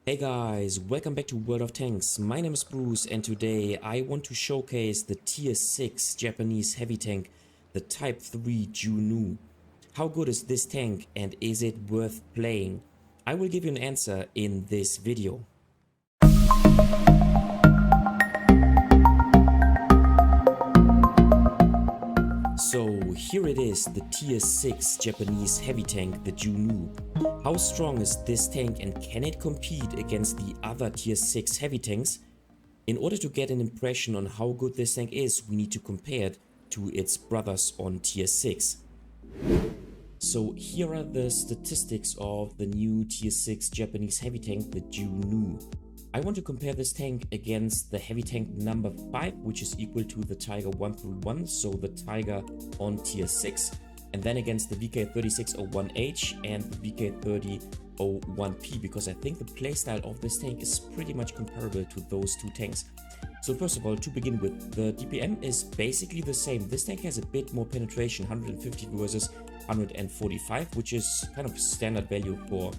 Hey guys, welcome back to World of Tanks. My name is Bruce and today I want to showcase the tier 6 Japanese heavy tank, the Type 3 Juno. How good is this tank and is it worth playing? I will give you an answer in this video. So here it is, the tier 6 Japanese heavy tank, the Juno. How strong is this tank and can it compete against the other tier 6 heavy tanks? In order to get an impression on how good this tank is, we need to compare it to its brothers on tier 6. So here are the statistics of the new tier 6 Japanese heavy tank, the Juno. I want to compare this tank against the heavy tank number 5, which is equal to the Tiger 131, so the Tiger on tier 6, and then against the VK3601H and the VK3001P, because I think the playstyle of this tank is pretty much comparable to those two tanks. So first of all, to begin with, the DPM is basically the same. This tank has a bit more penetration, 150 versus 145, which is kind of standard value for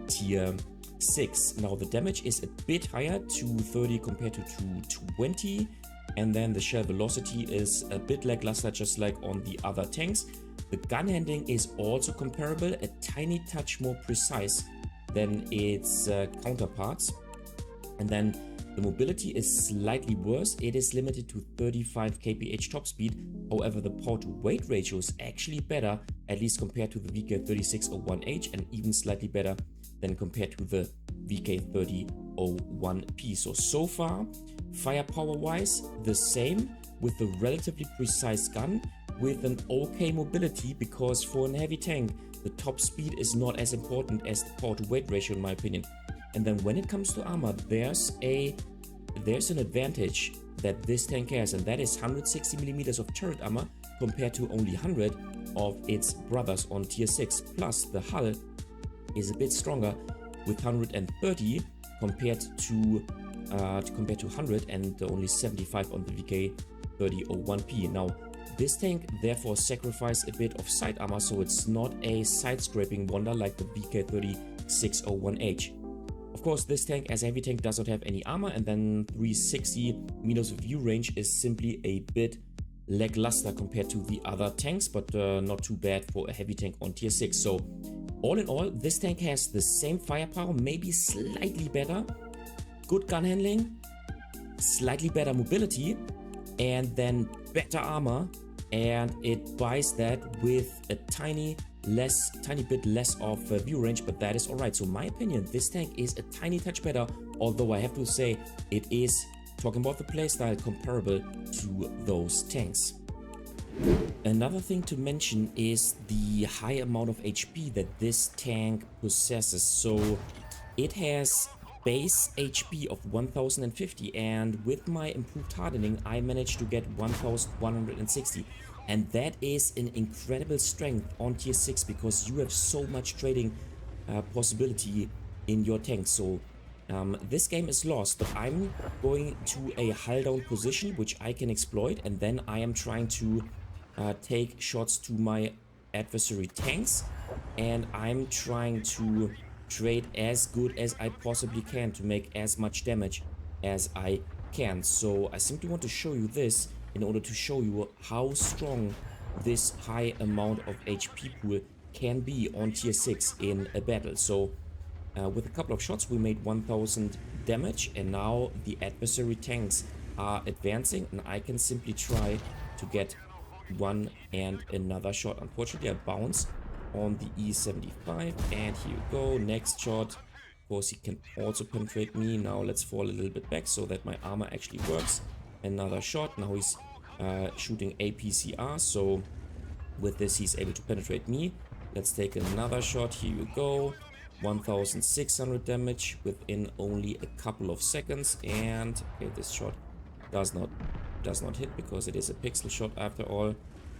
tier 6. Now the damage is a bit higher, 230 compared to 220, and then the shell velocity is a bit lackluster, just like on the other tanks. The gun handling is also comparable, a tiny touch more precise than its counterparts, and then the mobility is slightly worse. It is limited to 35 kph top speed. However, the power to weight ratio is actually better, at least compared to the VK3601H, and even slightly better than compared to the VK3001P. So far, firepower wise, the same, with a relatively precise gun, with an okay mobility, because for a heavy tank, the top speed is not as important as the power to weight ratio, in my opinion. And then when it comes to armor, there's an advantage that this tank has, and that is 160 millimeters of turret armor compared to only 100 of its brothers on tier 6. Plus, the hull is a bit stronger with 130 compared to 100 and only 75 on the VK3001P. Now, this tank therefore sacrificed a bit of side armor, so it's not a side scraping wonder like the VK3601H. Of course, this tank as a heavy tank does not have any armor, and then 360 meters of view range is simply a bit lackluster compared to the other tanks, but not too bad for a heavy tank on tier 6. So all in all, this tank has the same firepower, maybe slightly better, good gun handling, slightly better mobility, and then better armor, and it buys that with a tiny bit less of view range, but that is alright. So my opinion, this tank is a tiny touch better, although I have to say it is, talking about the playstyle, comparable to those tanks. Another thing to mention is the high amount of HP that this tank possesses. So it has base HP of 1050, and with my improved hardening I managed to get 1160, and that is an incredible strength on tier 6 because you have so much trading possibility in your tank. So this game is lost, but I'm going to a hull down position which I can exploit, and then I am trying to take shots to my adversary tanks, and I'm trying to trade as good as I possibly can to make as much damage as I can. So I simply want to show you this in order to show you how strong this high amount of HP pool can be on tier 6 in a battle. So with a couple of shots we made 1000 damage, and now the adversary tanks are advancing, and I can simply try to get one and another shot. Unfortunately, I bounce on the E75, and here you go, next shot. Of course, he can also penetrate me. Now let's fall a little bit back so that my armor actually works. Another shot. Now he's shooting APCR, so with this he's able to penetrate me. Let's take another shot. Here you go, 1600 damage within only a couple of seconds. And okay, this shot does not hit because it is a pixel shot after all.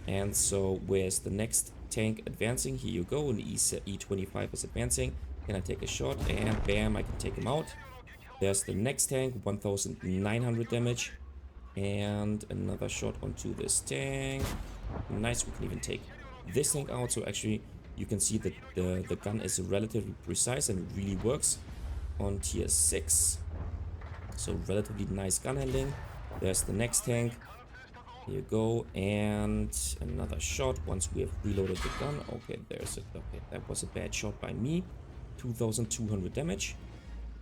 And so where's the next tank advancing? Here you go, an E25 is advancing. Can I take a shot? And bam, I can take him out. There's the next tank, 1900 damage, and another shot onto this tank. Nice, we can even take this tank out. So actually you can see that the gun is relatively precise and it really works. on tier 6. So relatively nice gun handling. There's the next tank. Here you go. And another shot once we have reloaded the gun. Okay, there's it. Okay, that was a bad shot by me. 2,200 damage.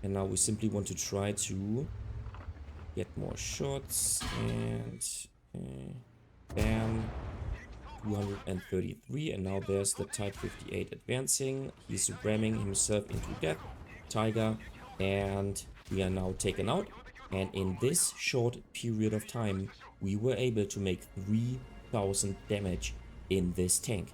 And now we simply want to try to get more shots. And bam. 233. And now there's the Type 58 advancing. He's ramming himself into death. Tiger. And we are now taken out. And in this short period of time, we were able to make 3,000 damage in this tank.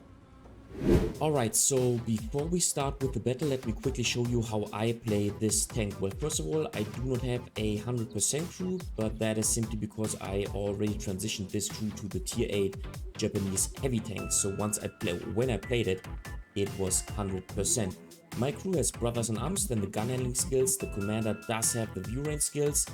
Alright, so before we start with the battle, let me quickly show you how I play this tank. Well, first of all, I do not have a 100% crew, but that is simply because I already transitioned this crew to the tier 8 Japanese heavy tank. So when I played it, it was 100%. My crew has brothers in arms, then the gun handling skills, the commander does have the view range skills,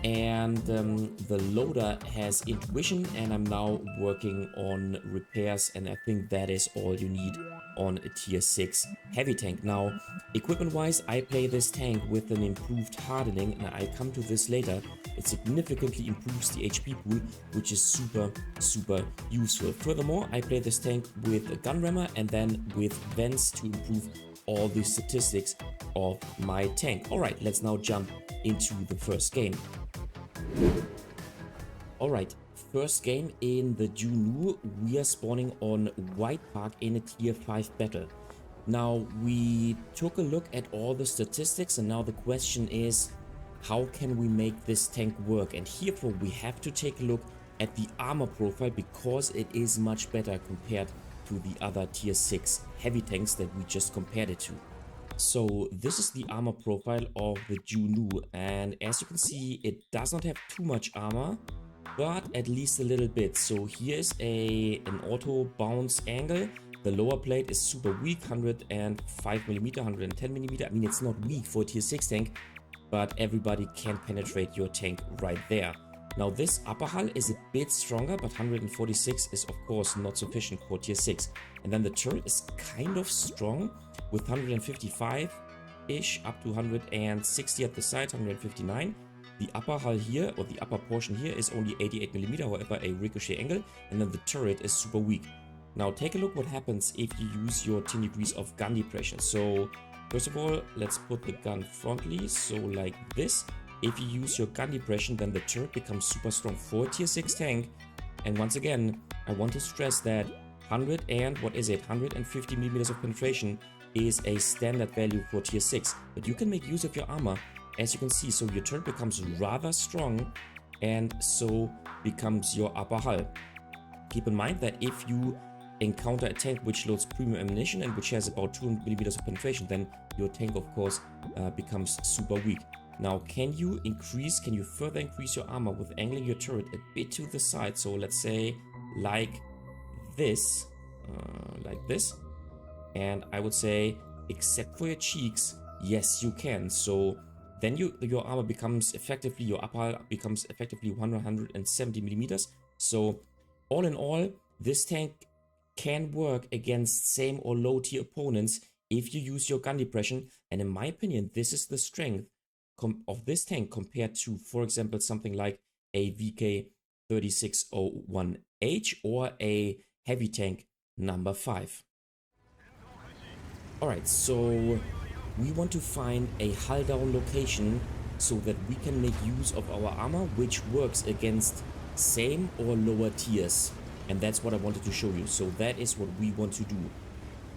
and the loader has intuition, and I'm now working on repairs, and I think that is all you need on a tier 6 heavy tank. Now, equipment wise, I play this tank with an improved hardening, and I'll come to this later. It significantly improves the HP pool, which is super useful. Furthermore, I play this tank with a gun rammer and then with vents to improve all the statistics of my tank. Alright, let's now jump into the first game. Alright, first game in the Juno, we are spawning on White Park in a tier 5 battle. Now, we took a look at all the statistics, and now the question is, how can we make this tank work? And herefore we have to take a look at the armor profile, because it is much better compared to the other tier 6 heavy tanks that we just compared it to. So this is the armor profile of the Juno, and as you can see, it does not have too much armor, but at least a little bit. So here's an auto bounce angle. The lower plate is super weak, 105mm, 110mm. I mean, it's not weak for a tier 6 tank, but everybody can penetrate your tank right there. Now this upper hull is a bit stronger, but 146 is of course not sufficient for tier 6. And then the turret is kind of strong with 155-ish up to 160 at the side, 159. The upper hull here, or the upper portion here, is only 88mm, however a ricochet angle, and then the turret is super weak. Now take a look what happens if you use your 10 degrees of gun depression. So first of all, let's put the gun frontally, so like this. If you use your gun depression, then the turret becomes super strong for a tier 6 tank. And once again, I want to stress that 150mm of penetration is a standard value for tier 6. But you can make use of your armor, as you can see. So your turret becomes rather strong, and so becomes your upper hull. Keep in mind that if you encounter a tank which loads premium ammunition and which has about 200mm of penetration, then your tank of course becomes super weak. Now, can you further increase your armor with angling your turret a bit to the side? So let's say like this, and I would say, except for your cheeks, yes, you can. So then your armor becomes effectively, your upper hull becomes effectively 170mm. So all in all, this tank can work against same or low tier opponents if you use your gun depression. And in my opinion, this is the strength of this tank compared to, for example, something like a VK3601H or a heavy tank number 5. Alright, so we want to find a hull down location so that we can make use of our armor, which works against same or lower tiers. And that's what I wanted to show you. So that is what we want to do.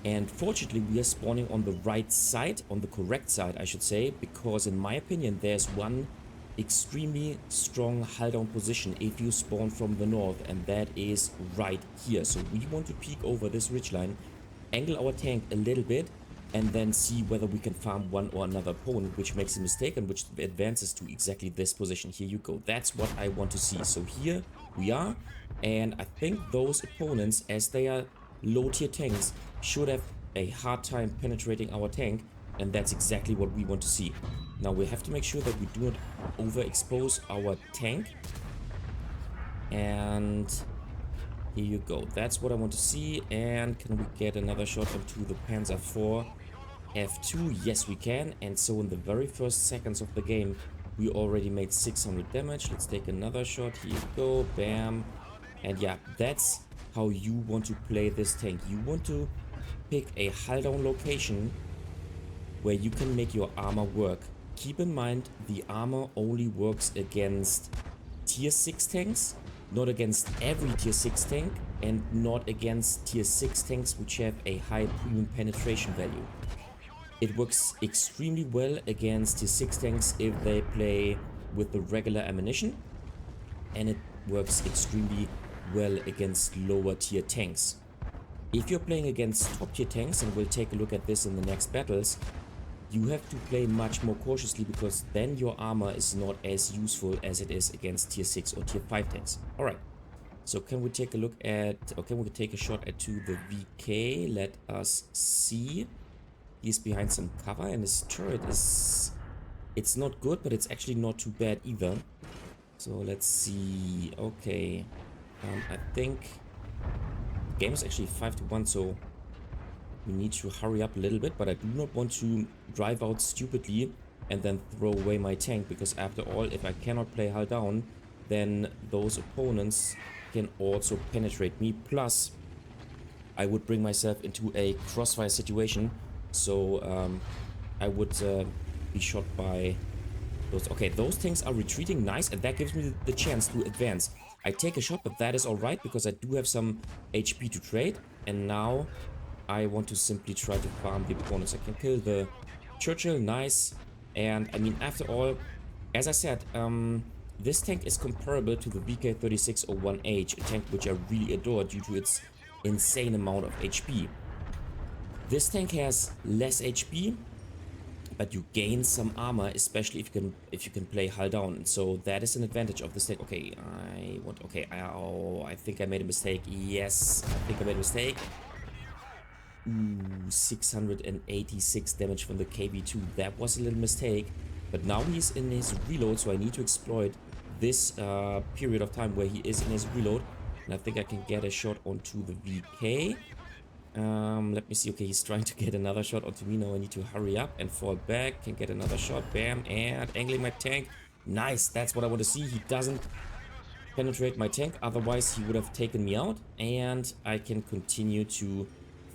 And fortunately, we are spawning on the right side, on the correct side, I should say, because in my opinion, there's one extremely strong hull down position if you spawn from the north, and that is right here. So we want to peek over this ridgeline, angle our tank a little bit, and then see whether we can farm one or another opponent which makes a mistake and which advances to exactly this position. Here you go. That's what I want to see. So here we are, and I think those opponents, as they are low tier tanks, should have a hard time penetrating our tank, and that's exactly what we want to see. Now we have to make sure that we do not overexpose our tank, and here you go. That's what I want to see. And can we get another shot onto the Panzer IV? F2, yes we can. And so in the very first seconds of the game, we already made 600 damage. Let's take another shot. Here you go, bam. And yeah, that's how you want to play this tank. You want to pick a hull down location where you can make your armor work. Keep in mind, the armor only works against tier 6 tanks, not against every tier 6 tank, and not against tier 6 tanks which have a high premium penetration value. It works extremely well against tier 6 tanks if they play with the regular ammunition, and it works extremely well against lower tier tanks. If you're playing against top tier tanks, and we'll take a look at this in the next battles, you have to play much more cautiously, because then your armor is not as useful as it is against tier 6 or tier 5 tanks. Alright, so can we take a look at, okay, we can take a shot at to the VK. Let us see. He's behind some cover and his turret is, it's not good, but it's actually not too bad either. So let's see. Okay, I think the game is actually 5-1, so we need to hurry up a little bit, but I do not want to drive out stupidly and then throw away my tank, because after all, if I cannot play hull down, then those opponents can also penetrate me. Plus, I would bring myself into a crossfire situation, so I would be shot by those. Okay, those tanks are retreating, nice, and that gives me the chance to advance. I take a shot, but that is alright, because I do have some HP to trade, and now I want to simply try to farm the opponents. I can kill the Churchill, nice. And I mean, after all, as I said, this tank is comparable to the VK3601H, a tank which I really adore due to its insane amount of HP. This tank has less HP, but you gain some armor, especially if you can play hull down. And so that is an advantage of this tank. Okay, I think I made a mistake. Yes, I think I made a mistake. Ooh, 686 damage from the KB2. That was a little mistake. But now he's in his reload, so I need to exploit this period of time where he is in his reload. And I think I can get a shot onto the VK. Let me see. Okay, he's trying to get another shot onto me. Now I need to hurry up and fall back. Can get another shot. Bam. And angling my tank. Nice. That's what I want to see. He doesn't penetrate my tank. Otherwise, he would have taken me out. And I can continue to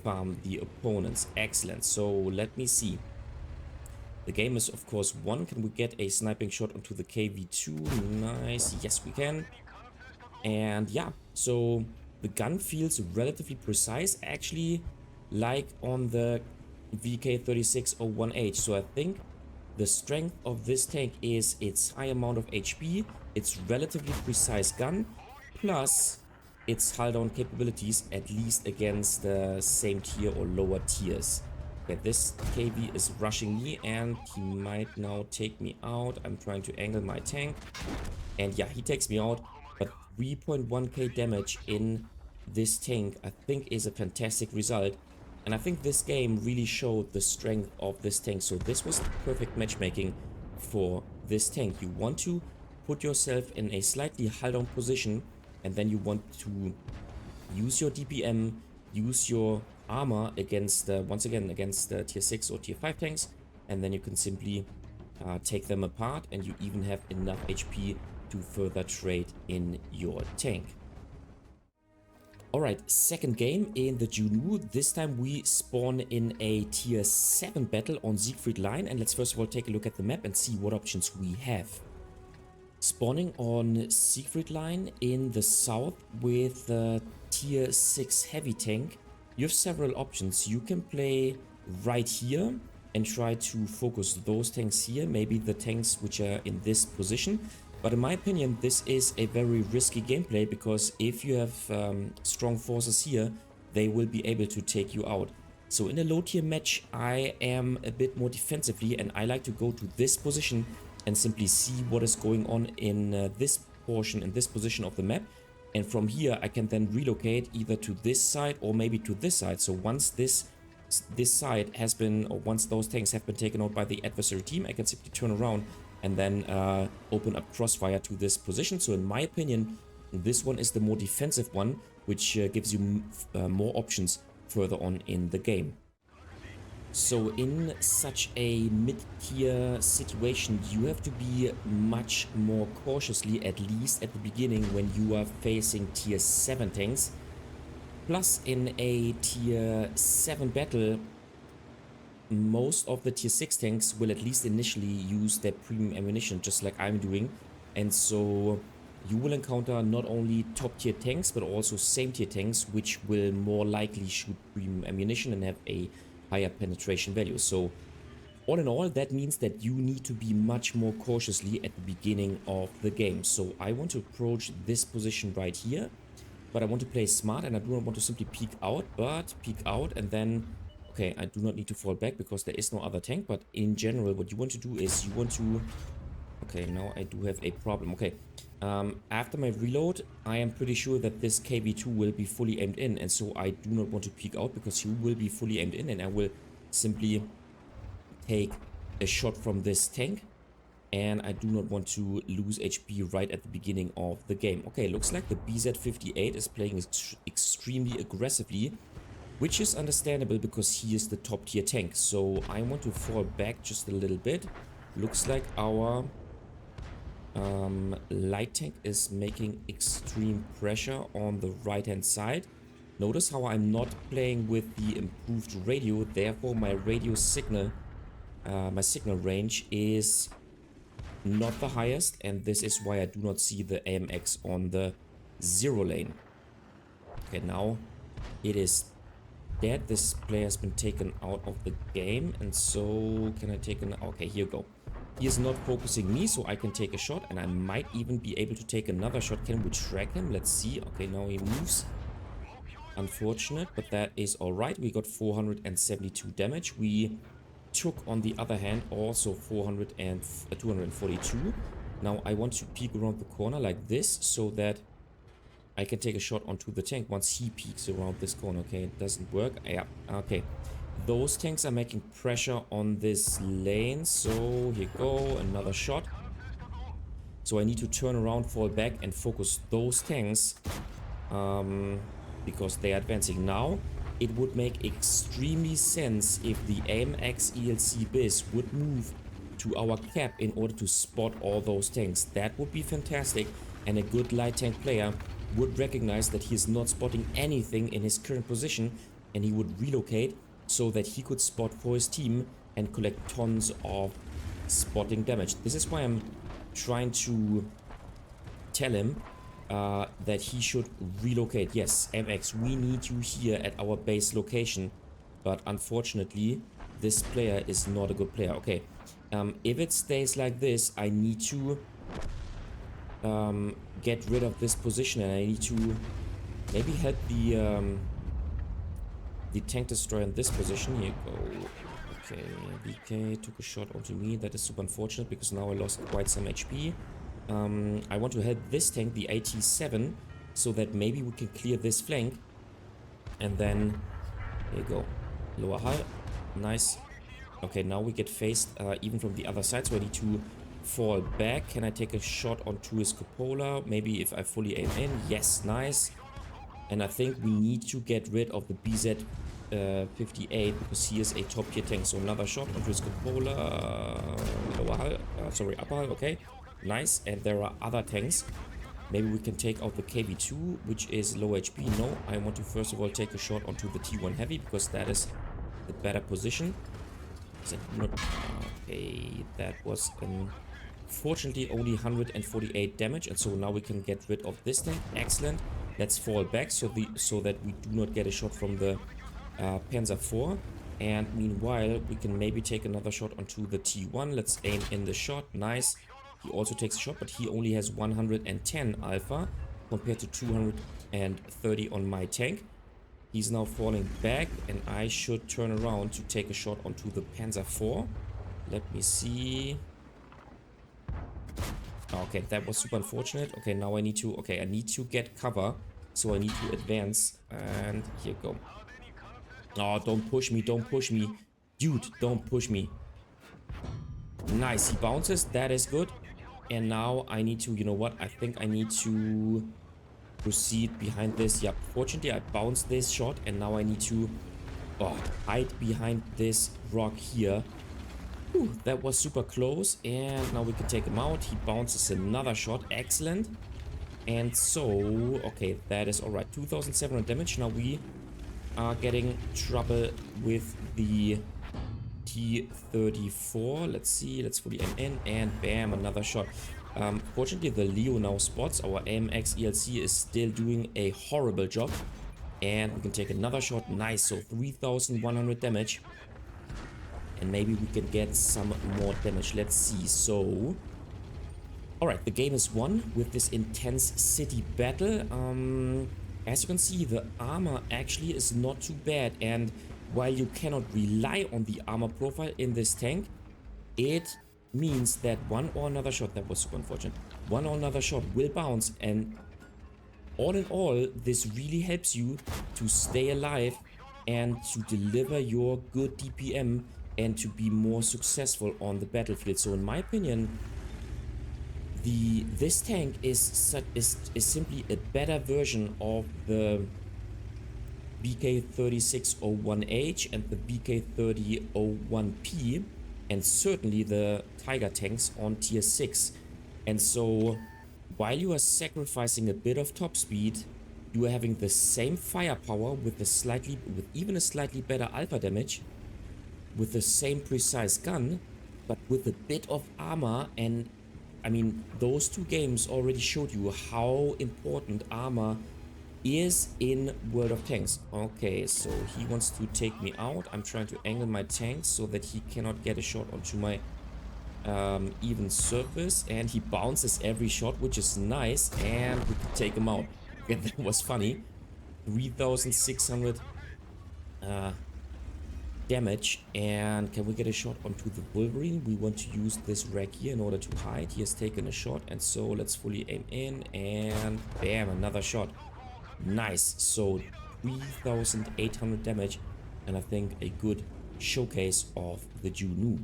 farm the opponents. Excellent. So let me see. The game is of course won. Can we get a sniping shot onto the KV2? Nice. Yes, we can. And yeah, so the gun feels relatively precise, actually, like on the VK3601H. So I think the strength of this tank is its high amount of HP, its relatively precise gun, plus its hull down capabilities, at least against the same tier or lower tiers. Okay, this KV is rushing me and he might now take me out. I'm trying to angle my tank. And yeah, he takes me out. But 3.1k damage in this tank, I think, is a fantastic result. And I think this game really showed the strength of this tank. So this was the perfect matchmaking for this tank. You want to put yourself in a slightly hull down position, and then you want to use your DPM, use your armor against, once again, against tier 6 or tier 5 tanks, and then you can simply take them apart, and you even have enough HP to further trade in your tank. Alright, second game in the Juno. This time we spawn in a tier 7 battle on Siegfried Line, and let's first of all take a look at the map and see what options we have. Spawning on Siegfried Line in the south with tier 6 heavy tank, you have several options. You can play right here and try to focus those tanks here, maybe the tanks which are in this position. But in my opinion, this is a very risky gameplay, because if you have strong forces here, they will be able to take you out. So in a low tier match, I am a bit more defensively, and I like to go to this position and simply see what is going on in this portion, in this position of the map. And from here, I can then relocate either to this side or maybe to this side. So once this side has been, or once those tanks have been taken out by the adversary team, I can simply turn around and then open up crossfire to this position. So in my opinion, this one is the more defensive one, which gives you more options further on in the game. So in such a mid-tier situation, you have to be much more cautiously, at least at the beginning, when you are facing tier 7 tanks. Plus, in a tier 7 battle, most of the tier 6 tanks will at least initially use their premium ammunition, just like I'm doing. And so you will encounter not only top tier tanks, but also same tier tanks, which will more likely shoot premium ammunition and have a higher penetration value. So all in all, that means that you need to be much more cautiously at the beginning of the game. So I want to approach this position right here, but I want to play smart, and I do not want to simply peek out, but peek out and then, okay, I do not need to fall back because there is no other tank. But in general, what you want to do is you want to, okay, now I do have a problem. Okay, after my reload, I am pretty sure that this KV2 will be fully aimed in, and so I do not want to peek out because he will be fully aimed in, and I will simply take a shot from this tank, and I do not want to lose HP right at the beginning of the game. Okay, looks like the BZ58 is playing extremely aggressively, which is understandable because he is the top tier tank. So I want to fall back just a little bit. Looks like our light tank is making extreme pressure on the right hand side. Notice how I'm not playing with the improved radio, therefore my radio signal, my signal range is not the highest, and this is why I do not see the AMX on the 0 lane. Okay, now it is dead. This player has been taken out of the game, and so can I take an... Okay, here you go. He is not focusing me, so I can take a shot, and I might even be able to take another shot. Can we track him? Let's see. Okay, now he moves. Unfortunate, but that is alright. We got 472 damage. We took, on the other hand, also 242. Now I want to peek around the corner like this so that I can take a shot onto the tank once he peeks around this corner. Okay, it doesn't work. Yeah, okay. Those tanks are making pressure on this lane. So here you go, another shot. So I need to turn around, fall back, and focus those tanks because they are advancing now. It would make extremely sense if the AMX ELC Biz would move to our cap in order to spot all those tanks. That would be fantastic, and a good light tank player would recognize that he is not spotting anything in his current position, and he would relocate so that he could spot for his team and collect tons of spotting damage. This is why I'm trying to tell him that he should relocate. Yes, MX, we need you here at our base location. But unfortunately, this player is not a good player. Okay, if it stays like this, I need to get rid of this position, and I need to maybe help the tank destroyer in this position. Here you go. Okay, BK took a shot onto me. That is super unfortunate because now I lost quite some HP. I want to help this tank, the AT7, so that maybe we can clear this flank. And then, there you go. Lower hull. Nice. Okay, now we get faced even from the other side, so I need to fall back. Can I take a shot onto his cupola? Maybe if I fully aim in. Yes, nice. And I think we need to get rid of the BZ 58 because he is a top tier tank. So another shot onto his cupola. Lower hull. Sorry, upper hull. Okay. Nice. And there are other tanks. Maybe we can take out the KV2, which is low HP. No, I want to first of all take a shot onto the T1 heavy because that is the better position. Is that not... Okay, that was unfortunately only 148 damage, and so now we can get rid of this tank. Excellent. Let's fall back so that we do not get a shot from the Panzer IV. And meanwhile, we can maybe take another shot onto the T1. Let's aim in the shot. Nice. He also takes a shot, but he only has 110 alpha compared to 230 on my tank. He's now falling back, and I should turn around to take a shot onto the Panzer IV. Let me see. Okay, that was super unfortunate. Okay, now I need to... Okay, I need to get cover, so I need to advance. And here you go. Oh, don't push me, don't push me. Dude, don't push me. Nice, he bounces. That is good. And now I need to... You know what? I think I need to proceed behind this. Yeah, fortunately I bounced this shot, and now I need to Oh, hide behind this rock here. Whew, that was super close. And now we can take him out. He bounces another shot. Excellent. And so, okay, that is all right. 2,700 damage. Now we are getting trouble with the T-34. Let's see. Let's fully aim in. And bam, another shot. Fortunately, the Leo now spots. Our AMX ELC is still doing a horrible job. And we can take another shot. Nice. So 3,100 damage. And maybe we can get some more damage. Let's see. So, alright, the game is won with this intense city battle. As you can see, the armor actually is not too bad. And while you cannot rely on the armor profile in this tank, it means that one or another shot, that was super unfortunate, one or another shot will bounce. And all in all, this really helps you to stay alive and to deliver your good DPM and to be more successful on the battlefield. So in my opinion, this tank is simply a better version of the BK3601H and the BK3001P, and certainly the Tiger tanks on tier 6. And so while you are sacrificing a bit of top speed, you are having the same firepower with even a slightly better alpha damage, with the same precise gun, but with a bit of armor. And I mean, those two games already showed you how important armor is in World of Tanks. Okay, so he wants to take me out. I'm trying to angle my tank so that he cannot get a shot onto my even surface, and he bounces every shot, which is nice, and we can take him out. Okay, that was funny. 3,600 damage. And can we get a shot onto the Wolverine? We want to use this rack here in order to hide. He has taken a shot, and so let's fully aim in, and bam, another shot. Nice. So 3,800 damage, and I think a good showcase of the Juno.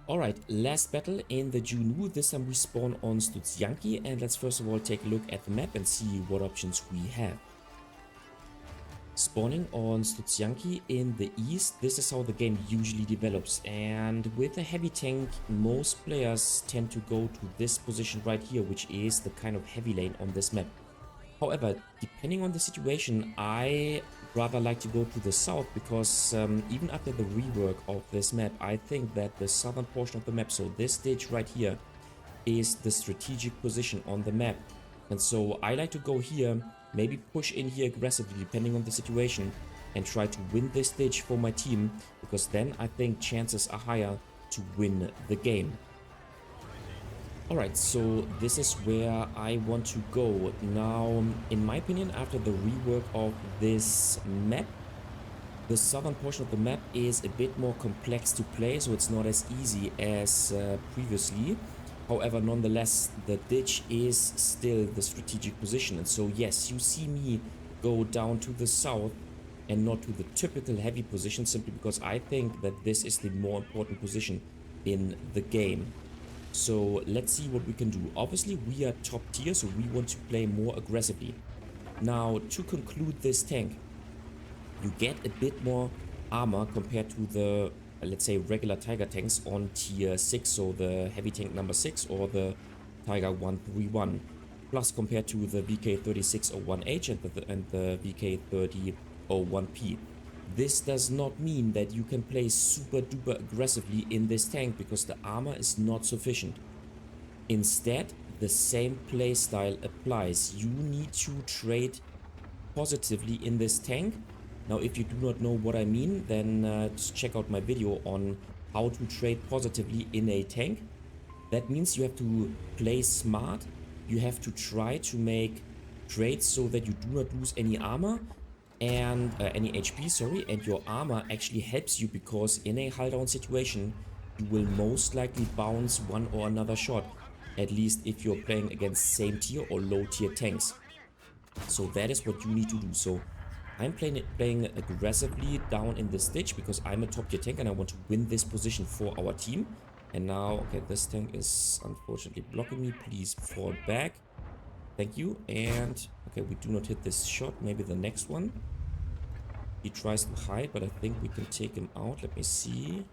Alright, last battle in the Juno. This time we spawn on Studzianki, and let's first of all take a look at the map and see what options we have. Spawning on Studzianki in the east, this is how the game usually develops, and with a heavy tank, most players tend to go to this position right here, which is the kind of heavy lane on this map. However, depending on the situation, I rather like to go to the south, because even after the rework of this map, I think that the southern portion of the map, so this stage right here, is the strategic position on the map. And so I like to go here, maybe push in here aggressively depending on the situation, and try to win this stage for my team, because then I think chances are higher to win the game. Alright, so this is where I want to go. Now, in my opinion, after the rework of this map, the southern portion of the map is a bit more complex to play, so it's not as easy as previously. However, nonetheless, the ditch is still the strategic position. And so, yes, you see me go down to the south and not to the typical heavy position, simply because I think that this is the more important position in the game. So let's see what we can do. Obviously, we are top tier, so we want to play more aggressively. Now, to conclude this tank, you get a bit more armor compared to the, let's say, regular Tiger tanks on tier 6, so the heavy tank number 6 or the Tiger 131. Plus, compared to the VK3601H and the VK3001P. This does not mean that you can play super duper aggressively in this tank, because the armor is not sufficient. Instead, the same playstyle applies. You need to trade positively in this tank. Now, if you do not know what I mean, then just check out my video on how to trade positively in a tank. That means you have to play smart. You have to try to make trades so that you do not lose any armor and any HP, sorry, and your armor actually helps you, because in a hull down situation you will most likely bounce one or another shot, at least if you're playing against same tier or low tier tanks. So that is what you need to do. So I'm playing aggressively down in this ditch, because I'm a top tier tank and I want to win this position for our team. And now, okay, this tank is unfortunately blocking me. Please fall back. Thank you. And okay, we do not hit this shot. Maybe the next one. He tries to hide, but I think we can take him out. Let me see.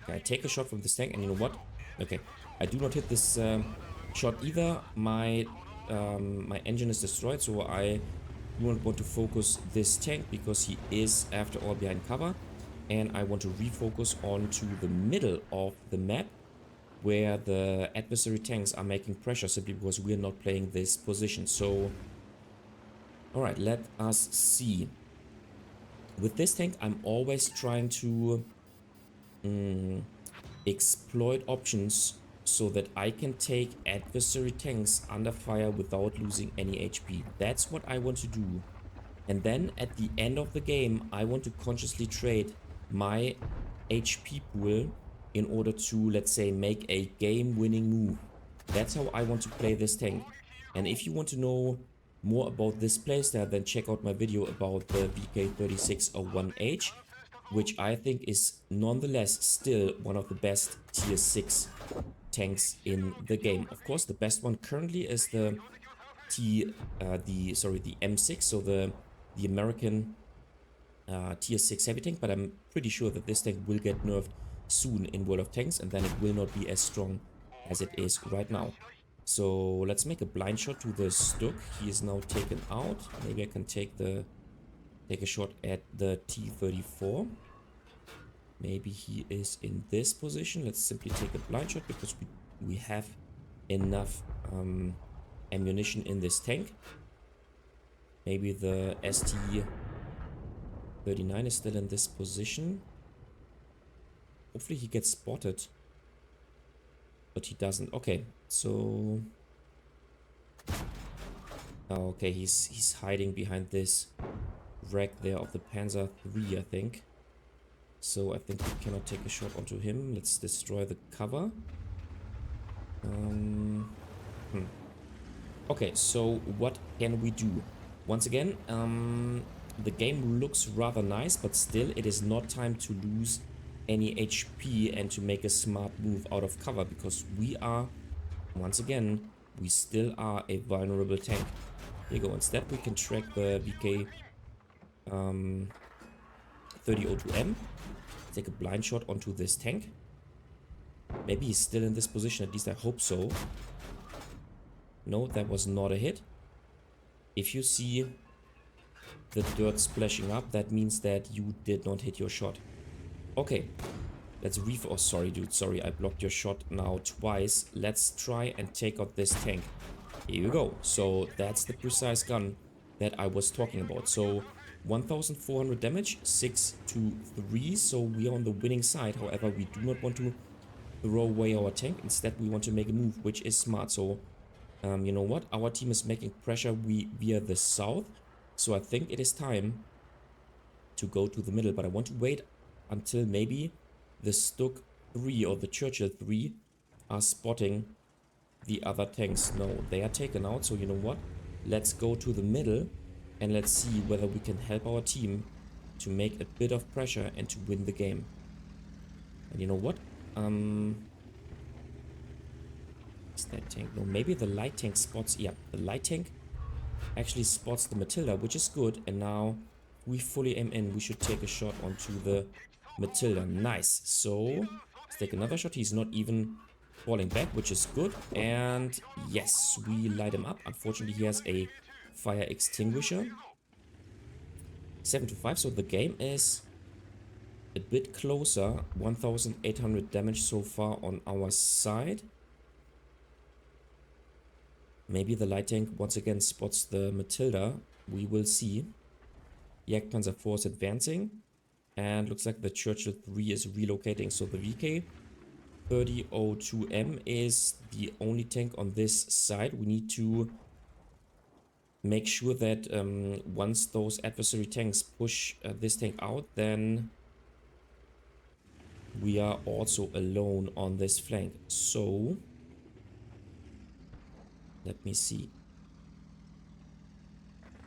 Okay, I take a shot from this tank, and you know what? Okay, I do not hit this shot either. My engine is destroyed, so I do not want to focus this tank because he is, after all, behind cover. And I want to refocus onto the middle of the map where the adversary tanks are making pressure simply because we are not playing this position. So, alright, let us see. With this tank, I'm always trying to exploit options so that I can take adversary tanks under fire without losing any HP. That's what I want to do. And then at the end of the game, I want to consciously trade my HP pool in order to, let's say, make a game-winning move. That's how I want to play this tank. And if you want to know more about this playstyle, then check out my video about the VK3601H, which I think is nonetheless still one of the best tier 6 tanks in the game. Of course, the best one currently is the the M6, so the American tier 6 heavy tank, but I'm pretty sure that this tank will get nerfed soon in World of Tanks, and then it will not be as strong as it is right now. So let's make a blind shot to the Stuk. He is now taken out. Maybe I can take a shot at the T-34. Maybe he is in this position. Let's simply take a blind shot because we have enough ammunition in this tank. Maybe the ST-39 is still in this position. Hopefully he gets spotted. But he doesn't. Okay, so... Oh, okay, he's hiding behind this wreck there of the Panzer III, I think. So I think we cannot take a shot onto him. Let's destroy the cover. Okay, so what can we do? Once again, the game looks rather nice, but still it is not time to lose any HP and to make a smart move out of cover, because we are, once again, we still are a vulnerable tank. Here you go. Instead, we can track the VK 3002M. Take a blind shot onto this tank. Maybe he's still in this position, at least I hope so. No, that was not a hit. If you see the dirt splashing up, that means that you did not hit your shot. Okay, let's oh, sorry dude, sorry, I blocked your shot now twice. Let's try and take out this tank. Here you go. So that's the precise gun that I was talking about. So 1400 damage, 6 to 3, so we are on the winning side. However, we do not want to throw away our tank. Instead, we want to make a move, which is smart. So you know what? Our team is making pressure via the south. So I think it is time to go to the middle. But I want to wait until maybe the Stuk 3 or the Churchill 3 are spotting the other tanks. No, they are taken out. So you know what? Let's go to the middle and let's see whether we can help our team to make a bit of pressure and to win the game. And you know what? That tank, no, maybe the light tank spots, yeah, the light tank actually spots the Matilda, which is good. And now we fully aim in. We should take a shot onto the Matilda. Nice. So let's take another shot. He's not even falling back, which is good. And yes, we light him up. Unfortunately, he has a fire extinguisher. 7 to 5, so the game is a bit closer. 1800 damage so far on our side. Maybe the light tank once again spots the Matilda. We will see. Jagdpanzer 4 is advancing. And looks like the Churchill 3 is relocating. So the VK 3002M is the only tank on this side. We need to make sure that once those adversary tanks push this tank out, then we are also alone on this flank. So let me see.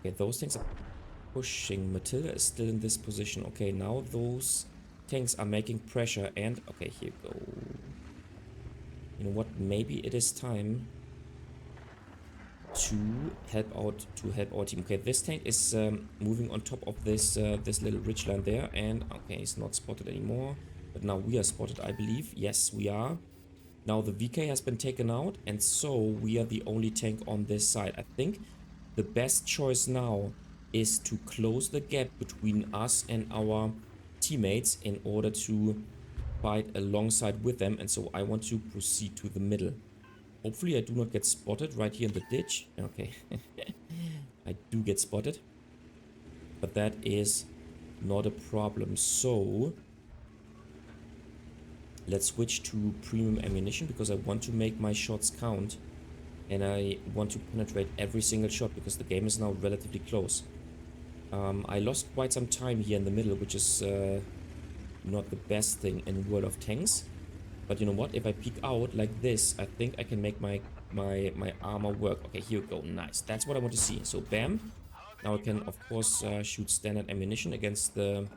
Okay, those tanks are pushing. Matilda is still in this position. Okay, now those tanks are making pressure and... Okay, here you go. You know what? Maybe it is time to help our team. Okay, this tank is moving on top of this this little ridge line there, and okay, he's not spotted anymore. But now we are spotted, I believe. Yes, we are. Now the VK has been taken out, and so we are the only tank on this side. I think the best choice now is to close the gap between us and our teammates in order to fight alongside with them. And so I want to proceed to the middle. Hopefully I do not get spotted right here in the ditch. Okay. I do get spotted. But that is not a problem. So let's switch to premium ammunition because I want to make my shots count. And I want to penetrate every single shot because the game is now relatively close. I lost quite some time here in the middle, which is not the best thing in World of Tanks. But you know what? If I peek out like this, I think I can make my armor work. Okay, here we go. Nice. That's what I want to see. So, bam. Now I can, of course, shoot standard ammunition against the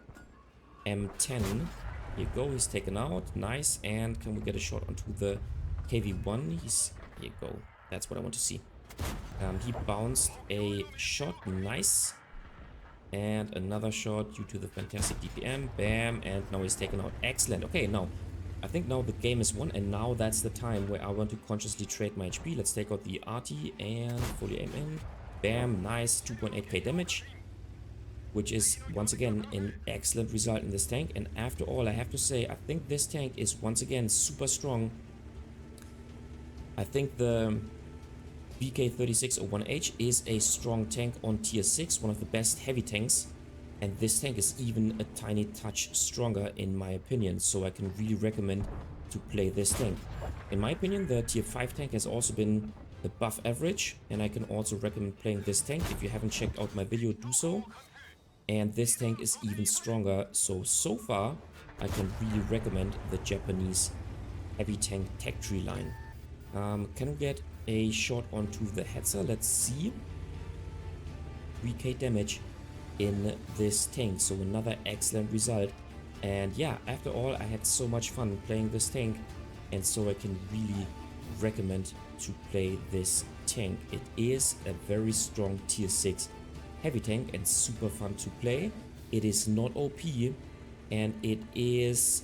M10. Here you go. He's taken out. Nice. And can we get a shot onto the KV-1? Here you go. That's what I want to see. He bounced a shot. Nice. And another shot due to the fantastic DPM. Bam. And now he's taken out. Excellent. Okay, now I think now the game is won. And now that's the time where I want to consciously trade my HP. Let's take out the RT and fully aim in. Bam. Nice. 2.8k damage. Which is, once again, an excellent result in this tank. And after all, I have to say, I think this tank is, once again, super strong. I think the BK3601H is a strong tank on tier 6, one of the best heavy tanks, and this tank is even a tiny touch stronger in my opinion, so I can really recommend to play this tank. In my opinion, the tier 5 tank has also been above average, and I can also recommend playing this tank. If you haven't checked out my video, do so. And this tank is even stronger, so far I can really recommend the Japanese heavy tank tech tree line. Can we get a shot onto the Hetzer? Let's see. 3k damage in this tank, so another excellent result. And yeah, after all, I had so much fun playing this tank, and so I can really recommend to play this tank. It is a very strong tier 6 heavy tank and super fun to play. It is not OP, and it is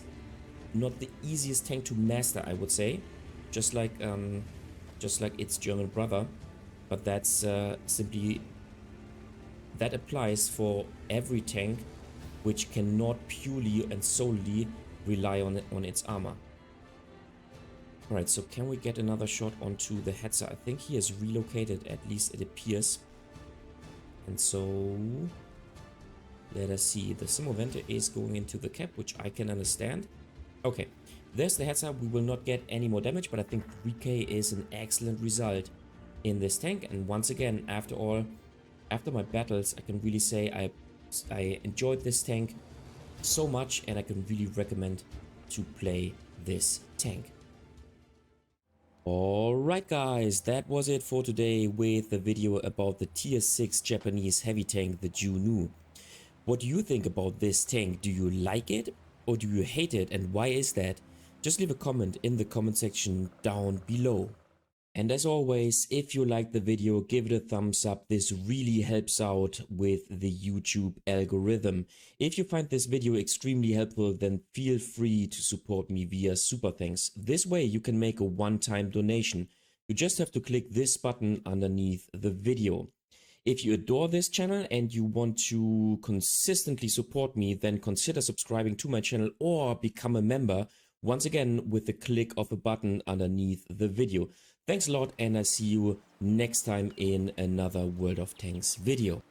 not the easiest tank to master, I would say. Just like its German brother, but that's simply, that applies for every tank which cannot purely and solely rely on its armor. Alright, so can we get another shot onto the Hetzer? I think he is relocated, at least it appears. And so let us see. The Simovente is going into the cap, which I can understand. Okay. There's the Hetzer. We will not get any more damage, but I think 3k is an excellent result in this tank. And once again, after all, after my battles, I can really say I enjoyed this tank so much, and I can really recommend to play this tank. Alright guys, that was it for today with the video about the tier 6 Japanese heavy tank, the Juno. What do you think about this tank? Do you like it or do you hate it, and why is that? Just leave a comment in the comment section down below. And as always, if you liked the video, give it a thumbs up. This really helps out with the YouTube algorithm. If you find this video extremely helpful, then feel free to support me via Super Thanks. This way you can make a one-time donation. You just have to click this button underneath the video. If you adore this channel and you want to consistently support me, then consider subscribing to my channel or become a member. Once again, with the click of a button underneath the video. Thanks a lot, and I'll see you next time in another World of Tanks video.